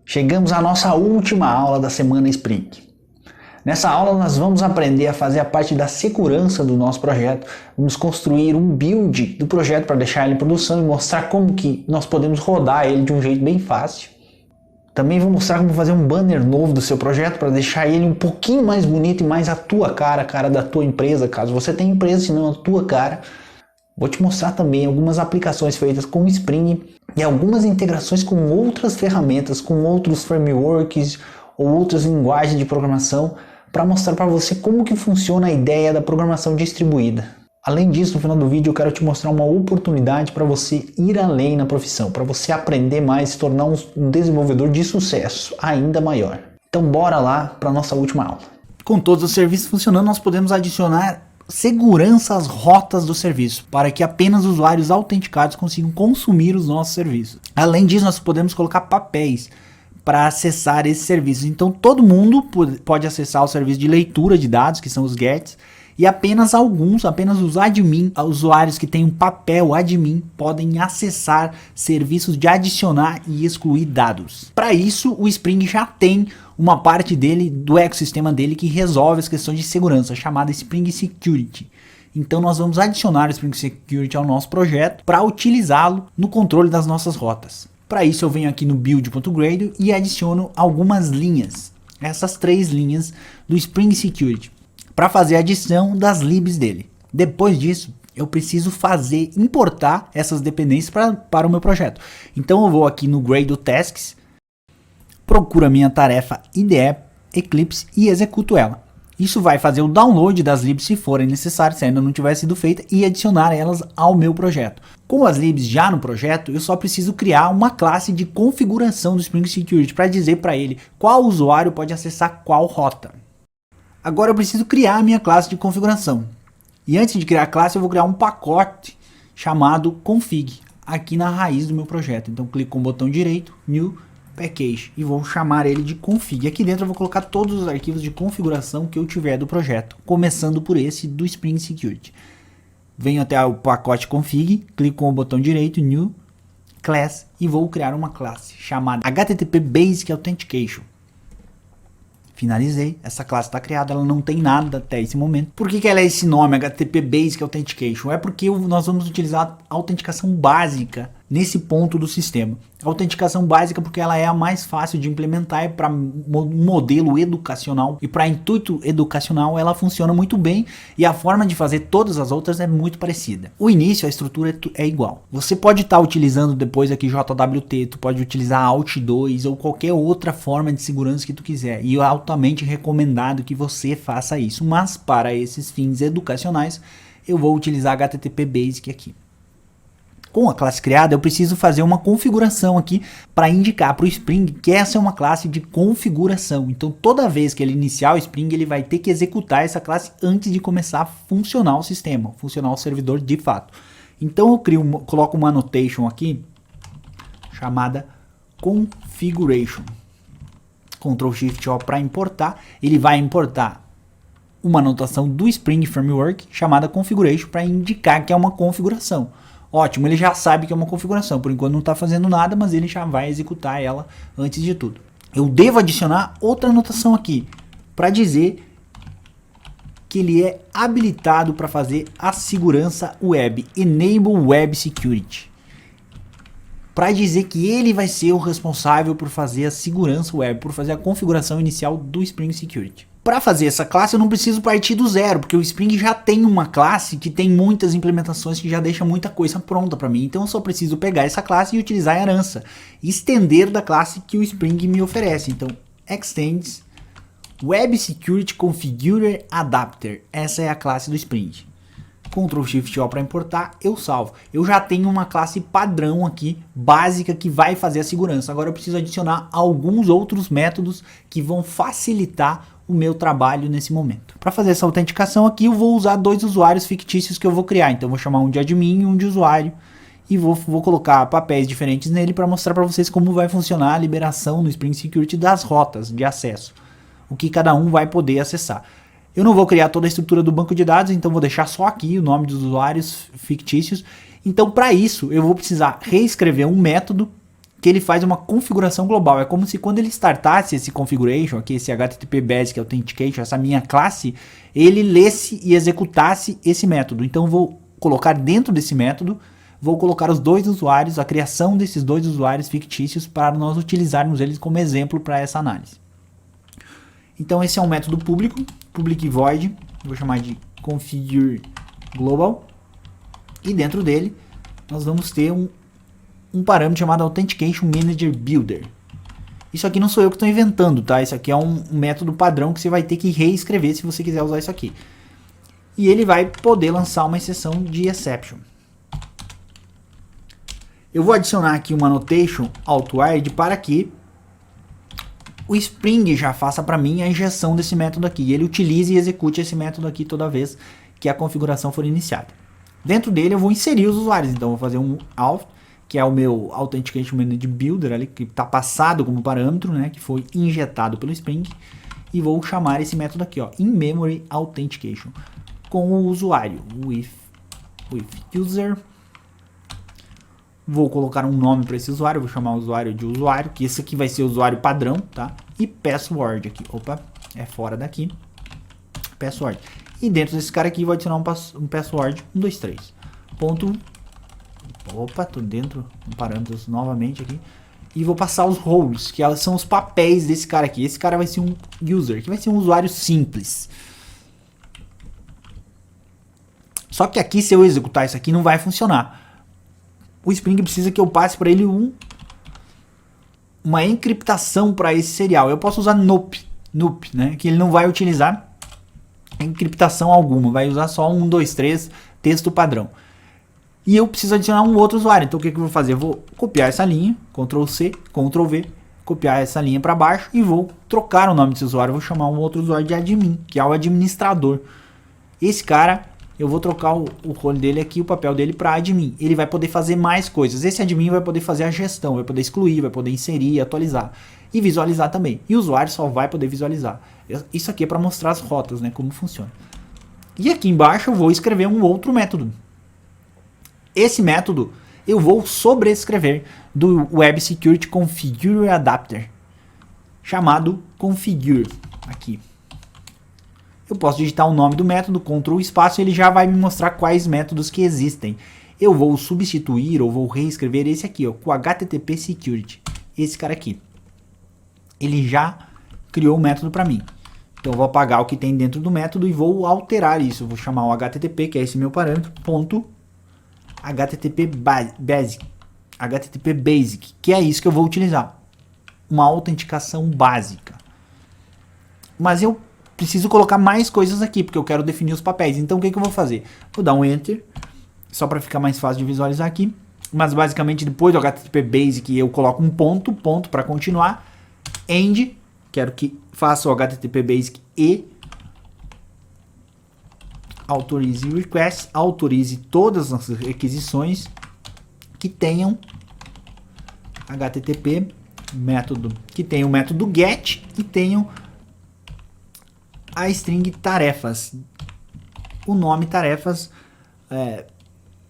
Chegamos à nossa última aula da semana Spring. Nessa aula nós vamos aprender a fazer a parte da segurança do nosso projeto, vamos construir um build do projeto para deixar ele em produção e mostrar como que nós podemos rodar ele de um jeito bem fácil. Também vou mostrar como fazer um banner novo do seu projeto para deixar ele um pouquinho mais bonito e mais a tua cara, a cara da tua empresa, caso você tenha empresa, senão a tua cara. Vou te mostrar também algumas aplicações feitas com Spring e algumas integrações com outras ferramentas, com outros frameworks ou outras linguagens de programação para mostrar para você como que funciona a ideia da programação distribuída. Além disso, no final do vídeo eu quero te mostrar uma oportunidade para você ir além na profissão, para você aprender mais e se tornar um desenvolvedor de sucesso ainda maior. Então bora lá para a nossa última aula. Com todos os serviços funcionando, nós podemos adicionar segurança às rotas do serviço, para que apenas usuários autenticados consigam consumir os nossos serviços. Além disso, nós podemos colocar papéis para acessar esses serviços. Então todo mundo pode acessar o serviço de leitura de dados, que são os GETs, e apenas os admin, usuários que têm um papel admin, podem acessar serviços de adicionar e excluir dados. Para isso, o Spring já tem uma parte dele, do ecossistema dele, que resolve as questões de segurança, chamada Spring Security. Então nós vamos adicionar o Spring Security ao nosso projeto para utilizá-lo no controle das nossas rotas. Para isso eu venho aqui no build.gradle e adiciono algumas linhas, essas 3 linhas do Spring Security, para fazer a adição das libs dele. Depois disso, eu preciso importar essas dependências para o meu projeto. Então eu vou aqui no Gradle Tasks, procuro a minha tarefa IDE Eclipse e executo ela. Isso vai fazer o download das libs se forem necessárias, se ainda não tiver sido feita, e adicionar elas ao meu projeto. Com as libs já no projeto, eu só preciso criar uma classe de configuração do Spring Security para dizer para ele qual usuário pode acessar qual rota. Agora eu preciso criar a minha classe de configuração. E antes de criar a classe, eu vou criar um pacote chamado config aqui na raiz do meu projeto. Então clico com o botão direito, New Package, e vou chamar ele de config. Aqui dentro eu vou colocar todos os arquivos de configuração que eu tiver do projeto, começando por esse do Spring Security. Venho até o pacote config, clico com o botão direito, New Class, e vou criar uma classe chamada HTTP Basic Authentication. Finalizei, essa classe está criada, ela não tem nada até esse momento. Por que ela é esse nome, HTTP Basic Authentication? É porque nós vamos utilizar a autenticação básica nesse ponto do sistema. A autenticação básica porque ela é a mais fácil de implementar, é para modelo educacional e para intuito educacional ela funciona muito bem, e a forma de fazer todas as outras é muito parecida. O início, a estrutura é igual. Você pode estar utilizando depois aqui JWT, tu pode utilizar Alt 2 ou qualquer outra forma de segurança que tu quiser, e é altamente recomendado que você faça isso, mas para esses fins educacionais eu vou utilizar HTTP Basic aqui. Com a classe criada, eu preciso fazer uma configuração aqui para indicar para o Spring que essa é uma classe de configuração. Então, toda vez que ele iniciar o Spring, ele vai ter que executar essa classe antes de começar a funcionar o sistema, funcionar o servidor de fato. Então, eu coloco uma annotation aqui chamada configuration. Ctrl Shift O para importar. Ele vai importar uma anotação do Spring Framework chamada configuration para indicar que é uma configuração. Ótimo, ele já sabe que é uma configuração, por enquanto não está fazendo nada, mas ele já vai executar ela antes de tudo. Eu devo adicionar outra anotação aqui, para dizer que ele é habilitado para fazer a segurança web, Enable Web Security. Para dizer que ele vai ser o responsável por fazer a segurança web, por fazer a configuração inicial do Spring Security. Para fazer essa classe eu não preciso partir do zero, porque o Spring já tem uma classe que tem muitas implementações que já deixa muita coisa pronta para mim. Então eu só preciso pegar essa classe e utilizar a herança, estender da classe que o Spring me oferece. Então extends Web Security Configurer Adapter, essa é a classe do Spring. Ctrl Shift O para importar, eu salvo. Eu já tenho uma classe padrão aqui, básica, que vai fazer a segurança. Agora eu preciso adicionar alguns outros métodos que vão facilitar o meu trabalho nesse momento. Para fazer essa autenticação aqui, eu vou usar 2 usuários fictícios que eu vou criar. Então eu vou chamar um de admin e um de usuário, e vou colocar papéis diferentes nele para mostrar para vocês como vai funcionar a liberação no Spring Security das rotas de acesso, o que cada um vai poder acessar. Eu não vou criar toda a estrutura do banco de dados, então vou deixar só aqui o nome dos usuários fictícios. Então para isso eu vou precisar reescrever um método que ele faz uma configuração global. É como se quando ele startasse esse configuration, aqui, esse HTTP Basic Authentication, essa minha classe, ele lesse e executasse esse método. Então vou colocar dentro desse método, vou colocar os dois usuários, a criação desses dois usuários fictícios para nós utilizarmos eles como exemplo para essa análise. Então esse é um método público, public void, vou chamar de configure global, e dentro dele nós vamos ter um parâmetro chamado Authentication Manager Builder. Isso aqui não sou eu que estou inventando, tá? Isso aqui é um método padrão que você vai ter que reescrever se você quiser usar isso aqui. E ele vai poder lançar uma exceção de exception. Eu vou adicionar aqui uma annotation auto-wired para que o Spring já faça para mim a injeção desse método aqui. Ele utilize e execute esse método aqui toda vez que a configuração for iniciada. Dentro dele eu vou inserir os usuários. Então eu vou fazer um auth, que é o meu Authentication Manager Builder ali, que está passado como parâmetro, né, que foi injetado pelo Spring. E vou chamar esse método aqui, ó, in-memory authentication, com o usuário, with user. Vou colocar um nome para esse usuário, vou chamar o usuário de usuário, que esse aqui vai ser o usuário padrão, tá? E password aqui, opa, é fora daqui, password. E dentro desse cara aqui vou adicionar um password 123. Ponto, opa, tô dentro de parâmetros novamente aqui. E vou passar os roles, que são os papéis desse cara aqui. Esse cara vai ser um user, que vai ser um usuário simples. Só que aqui, se eu executar isso aqui, não vai funcionar. O Spring precisa que eu passe para ele uma encriptação para esse serial. Eu posso usar NUP, né? Que ele não vai utilizar encriptação alguma, vai usar só 1, 2, 3 texto padrão. E eu preciso adicionar um outro usuário. Então o que eu vou fazer? Eu vou copiar essa linha, Ctrl C, Ctrl V, copiar essa linha para baixo e vou trocar o nome desse usuário. Eu vou chamar um outro usuário de admin, que é o administrador. Esse cara, eu vou trocar o role dele aqui, o papel dele para admin. Ele vai poder fazer mais coisas. Esse admin vai poder fazer a gestão, vai poder excluir, vai poder inserir, atualizar e visualizar também. E o usuário só vai poder visualizar. Isso aqui é para mostrar as rotas, né, como funciona. E aqui embaixo eu vou escrever um outro método. Esse método eu vou sobrescrever do Web Security Configure Adapter, chamado configure aqui. Eu posso digitar o nome do método, Ctrl espaço, e ele já vai me mostrar quais métodos que existem. Eu vou substituir ou vou reescrever esse aqui, ó, com HTTP Security. Esse cara aqui. Ele já criou o método para mim. Então eu vou apagar o que tem dentro do método e vou alterar isso. Eu vou chamar o HTTP, que é esse meu parâmetro, ponto HTTP Basic, que é isso que eu vou utilizar. Uma autenticação básica. Mas eu preciso colocar mais coisas aqui, porque eu quero definir os papéis. Então o que eu vou fazer? Vou dar um Enter, só para ficar mais fácil de visualizar aqui. Mas basicamente depois do HTTP Basic eu coloco um ponto para continuar. End, quero que faça o HTTP Basic e autorize request, autorize todas as requisições que tenham HTTP método, que tenham o método get e tenham a string tarefas, o nome tarefas,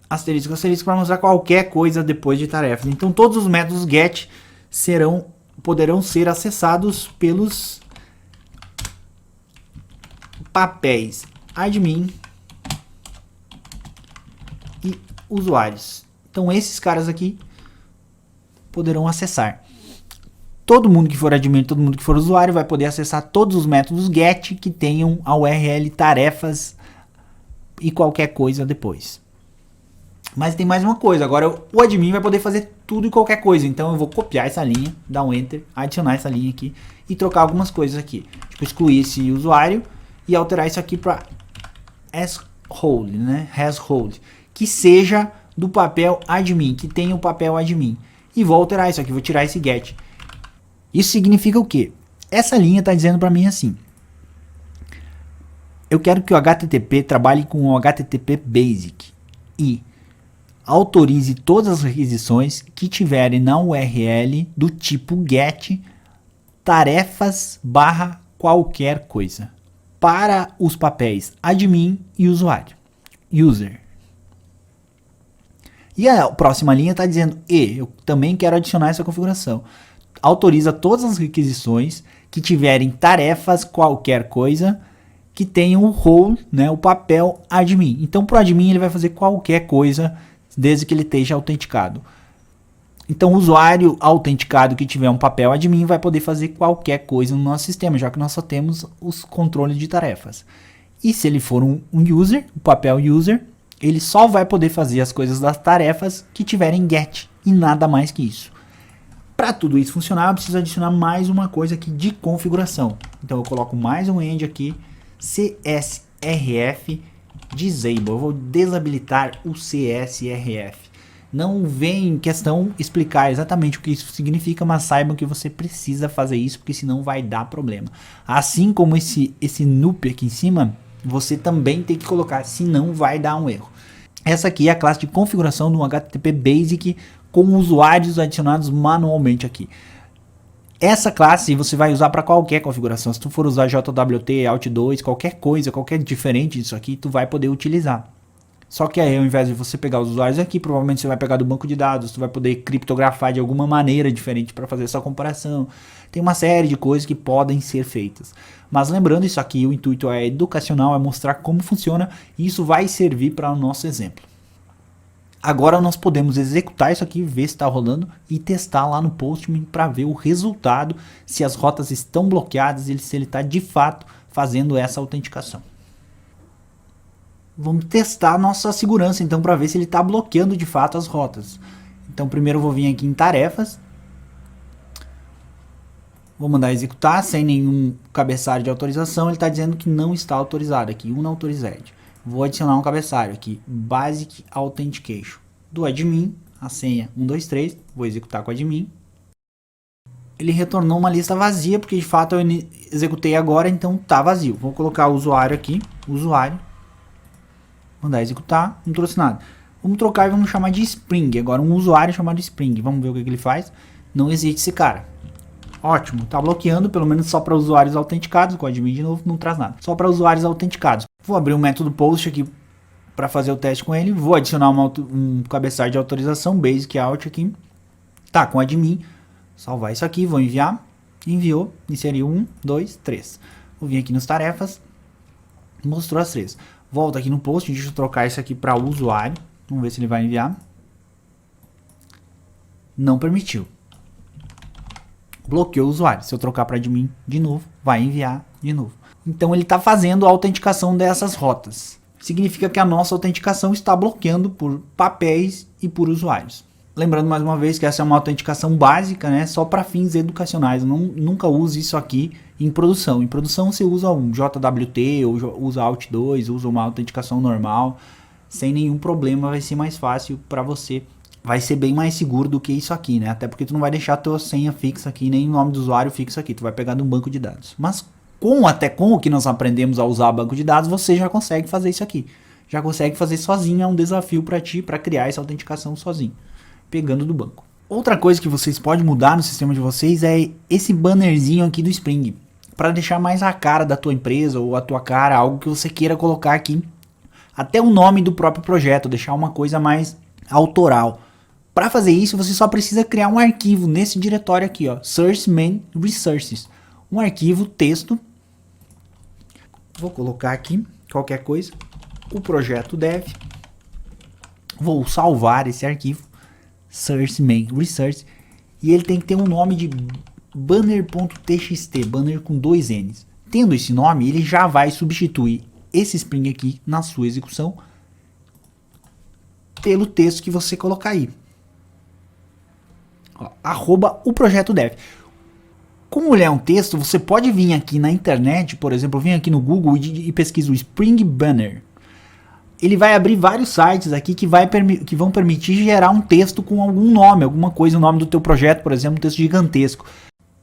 asterisco para mostrar qualquer coisa depois de tarefas. Então todos os métodos get poderão ser acessados pelos papéis admin e usuários. Então esses caras aqui poderão acessar. Todo mundo que for admin, todo mundo que for usuário vai poder acessar todos os métodos get que tenham a URL tarefas e qualquer coisa depois. Mas tem mais uma coisa, agora o admin vai poder fazer tudo e qualquer coisa. Então eu vou copiar essa linha, dar um enter, adicionar essa linha aqui e trocar algumas coisas aqui. Tipo, excluir esse usuário e alterar isso aqui para as-hold, né? As-hold, que seja do papel admin, que tenha o papel admin. E vou alterar isso aqui, vou tirar esse get. Isso significa o quê? Essa linha está dizendo para mim assim: eu quero que o HTTP trabalhe com o HTTP Basic e autorize todas as requisições que tiverem na URL do tipo get tarefas barra qualquer coisa para os papéis admin e usuário, user. E a próxima linha está dizendo, eu também quero adicionar essa configuração. Autoriza todas as requisições que tiverem tarefas, qualquer coisa, que tenham o role, né, o papel admin. Então, para o admin, ele vai fazer qualquer coisa, desde que ele esteja autenticado. Então, o usuário autenticado que tiver um papel admin vai poder fazer qualquer coisa no nosso sistema, já que nós só temos os controles de tarefas. E se ele for um user, o papel user, ele só vai poder fazer as coisas das tarefas que tiverem get e nada mais que isso. Para tudo isso funcionar, eu preciso adicionar mais uma coisa aqui de configuração. Então eu coloco mais um end aqui, CSRF disable. Eu vou desabilitar o CSRF. Não vem em questão explicar exatamente o que isso significa, mas saibam que você precisa fazer isso, porque senão vai dar problema. Assim como esse nup aqui em cima, você também tem que colocar, senão vai dar um erro. Essa aqui é a classe de configuração do HTTP Basic com usuários adicionados manualmente aqui. Essa classe você vai usar para qualquer configuração. Se tu for usar JWT, Alt2, qualquer coisa, qualquer diferente disso aqui, tu vai poder utilizar. Só que aí, ao invés de você pegar os usuários aqui, provavelmente você vai pegar do banco de dados, tu vai poder criptografar de alguma maneira diferente para fazer essa comparação. Tem uma série de coisas que podem ser feitas. Mas lembrando, isso aqui, o intuito é educacional, é mostrar como funciona, e isso vai servir para o nosso exemplo. Agora nós podemos executar isso aqui, ver se está rolando e testar lá no Postman para ver o resultado, se as rotas estão bloqueadas e se ele está de fato fazendo essa autenticação. Vamos testar a nossa segurança então para ver se ele está bloqueando de fato as rotas. Então primeiro eu vou vir aqui em tarefas. Vou mandar executar sem nenhum cabeçalho de autorização. Ele está dizendo que não está autorizado aqui, unautorized. Vou adicionar um cabeçalho aqui, Basic Authentication. Do admin, a senha 123, vou executar com o admin. Ele retornou uma lista vazia, porque de fato eu executei agora, então está vazio. Vou colocar o usuário aqui, usuário. Mandar executar, não trouxe nada. Vamos trocar e vamos chamar de Spring. Agora um usuário chamado Spring. Vamos ver o que ele faz. Não existe esse cara. Ótimo, está bloqueando, pelo menos só para usuários autenticados. Com o admin de novo não traz nada. Só para usuários autenticados. Vou abrir um método post aqui para fazer o teste com ele. Vou adicionar um cabeçalho de autorização, basic out aqui. Tá, com o admin. Salvar isso aqui, vou enviar. Enviou, inseriu 1, 2, 3. Vou vir aqui nas tarefas. Mostrou as 3. Volta aqui no post, deixa eu trocar isso aqui para o usuário. Vamos ver se ele vai enviar. Não permitiu. Bloqueou o usuário. Se eu trocar para admin de novo, vai enviar de novo. Então ele está fazendo a autenticação dessas rotas. Significa que a nossa autenticação está bloqueando por papéis e por usuários. Lembrando mais uma vez que essa é uma autenticação básica, né, só para fins educacionais. Nunca use isso aqui em produção. Em produção você usa um JWT, ou usa Alt2, usa uma autenticação normal. Sem nenhum problema, vai ser mais fácil para você. Vai ser bem mais seguro do que isso aqui, né? Até porque tu não vai deixar a tua senha fixa aqui, nem o nome do usuário fixo aqui. Tu vai pegar de um banco de dados. Mas até com o que nós aprendemos a usar banco de dados, você já consegue fazer isso aqui. Já consegue fazer sozinho, é um desafio para ti, para criar essa autenticação sozinho, pegando do banco. Outra coisa que vocês podem mudar no sistema de vocês é esse bannerzinho aqui do Spring, para deixar mais a cara da tua empresa ou a tua cara, algo que você queira colocar aqui, até o nome do próprio projeto, deixar uma coisa mais autoral. Para fazer isso, você só precisa criar um arquivo nesse diretório aqui, ó, Source Main Resources, um arquivo texto. Vou colocar aqui qualquer coisa, o projeto dev. Vou salvar esse arquivo, Source Main Resource, e ele tem que ter um nome de banner.txt, banner com 2 N's. Tendo esse nome, ele já vai substituir esse Spring aqui na sua execução pelo texto que você colocar aí. Ó, @ o projeto dev. Como ele é um texto, você pode vir aqui na internet, por exemplo, eu venho aqui no Google e pesquiso o Spring Banner. Ele vai abrir vários sites aqui que vão permitir gerar um texto com algum nome, alguma coisa, o nome do teu projeto, por exemplo, um texto gigantesco.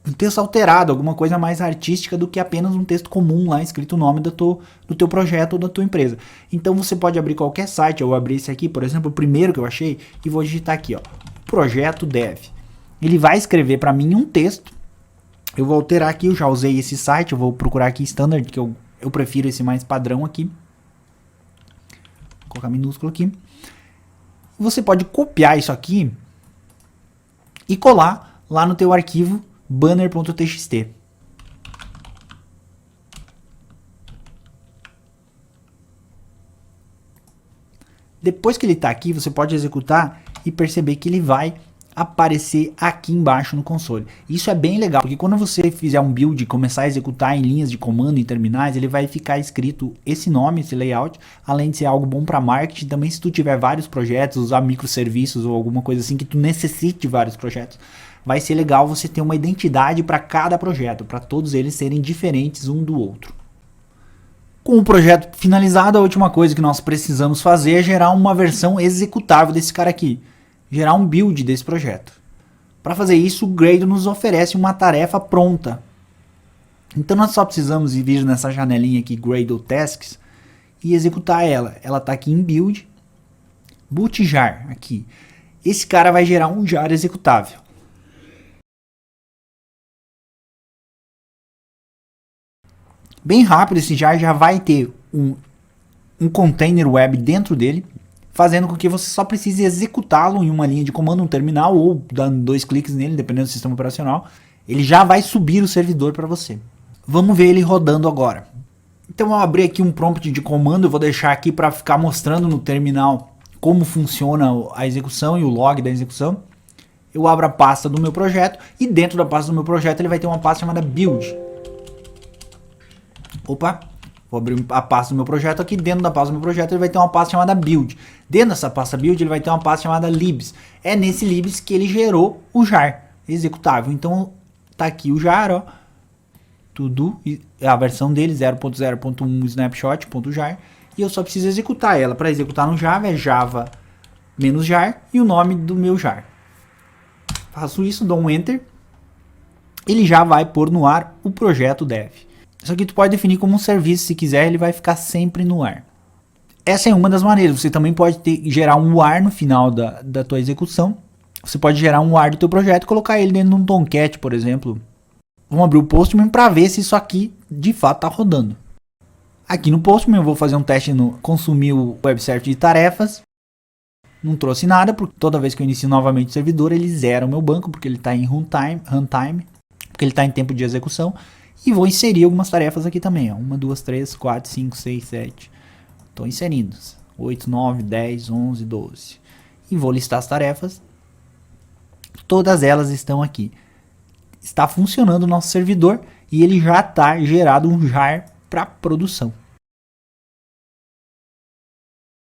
Um texto alterado, alguma coisa mais artística do que apenas um texto comum lá, escrito o nome do teu projeto ou da tua empresa. Então você pode abrir qualquer site, eu vou abrir esse aqui, por exemplo, o primeiro que eu achei, e vou digitar aqui, ó, projeto dev. Ele vai escrever para mim um texto. Eu vou alterar aqui, eu já usei esse site, eu vou procurar aqui standard, que eu prefiro esse mais padrão aqui. Vou colocar minúsculo aqui. Você pode copiar isso aqui e colar lá no teu arquivo banner.txt. Depois que ele está aqui, você pode executar e perceber que ele vai aparecer aqui embaixo no console. Isso é bem legal, porque quando você fizer um build e começar a executar em linhas de comando, em terminais, ele vai ficar escrito esse nome, esse layout, além de ser algo bom para marketing, também se tu tiver vários projetos, usar microserviços ou alguma coisa assim que tu necessite de vários projetos, vai ser legal você ter uma identidade para cada projeto, para todos eles serem diferentes um do outro. Com o projeto finalizado, a última coisa que nós precisamos fazer é gerar uma versão executável desse cara aqui. Gerar um build desse projeto. Para fazer isso, o Gradle nos oferece uma tarefa pronta. Então nós só precisamos vir nessa janelinha aqui, Gradle Tasks, e executar ela. Ela está aqui em Build, boot jar, aqui. Esse cara vai gerar um jar executável. Bem rápido, esse jar já vai ter um container web dentro dele, fazendo com que você só precise executá-lo em uma linha de comando, um terminal, ou dando 2 cliques nele, dependendo do sistema operacional. Ele já vai subir o servidor para você. Vamos ver ele rodando agora. Então eu abri aqui um prompt de comando, eu vou deixar aqui para ficar mostrando no terminal como funciona a execução e o log da execução. Eu abro a pasta do meu projeto e dentro da pasta do meu projeto ele vai ter uma pasta chamada build. Opa, vou abrir a pasta do meu projeto aqui. Dentro da pasta do meu projeto ele vai ter uma pasta chamada build. Dentro dessa pasta build ele vai ter uma pasta chamada libs. É nesse libs que ele gerou o jar executável. Então tá aqui o jar, ó. Tudo, a versão dele 0.0.1 snapshot.jar. E eu só preciso executar ela. Para executar no Java é java-jar e o nome do meu jar. Faço isso, dou um enter. Ele já vai pôr no ar o projeto dev. Isso aqui tu pode definir como um serviço, se quiser ele vai ficar sempre no ar. Essa é uma das maneiras, você também pode gerar um UAR no final da tua execução. Você pode gerar um UAR do teu projeto e colocar ele dentro de um Tomcat, por exemplo. Vamos abrir o Postman para ver se isso aqui de fato está rodando. Aqui no Postman eu vou fazer um teste no consumir o web service de tarefas. Não trouxe nada, porque toda vez que eu inicio novamente o servidor ele zera o meu banco, porque ele está em runtime, porque ele está em tempo de execução. E vou inserir algumas tarefas aqui também, ó. 1, 2, 3, 4, 5, 6, 7. Estou inserindo. 8, 9, 10, 11, 12. E vou listar as tarefas. Todas elas estão aqui. Está funcionando o nosso servidor e ele já está gerado um jar para produção.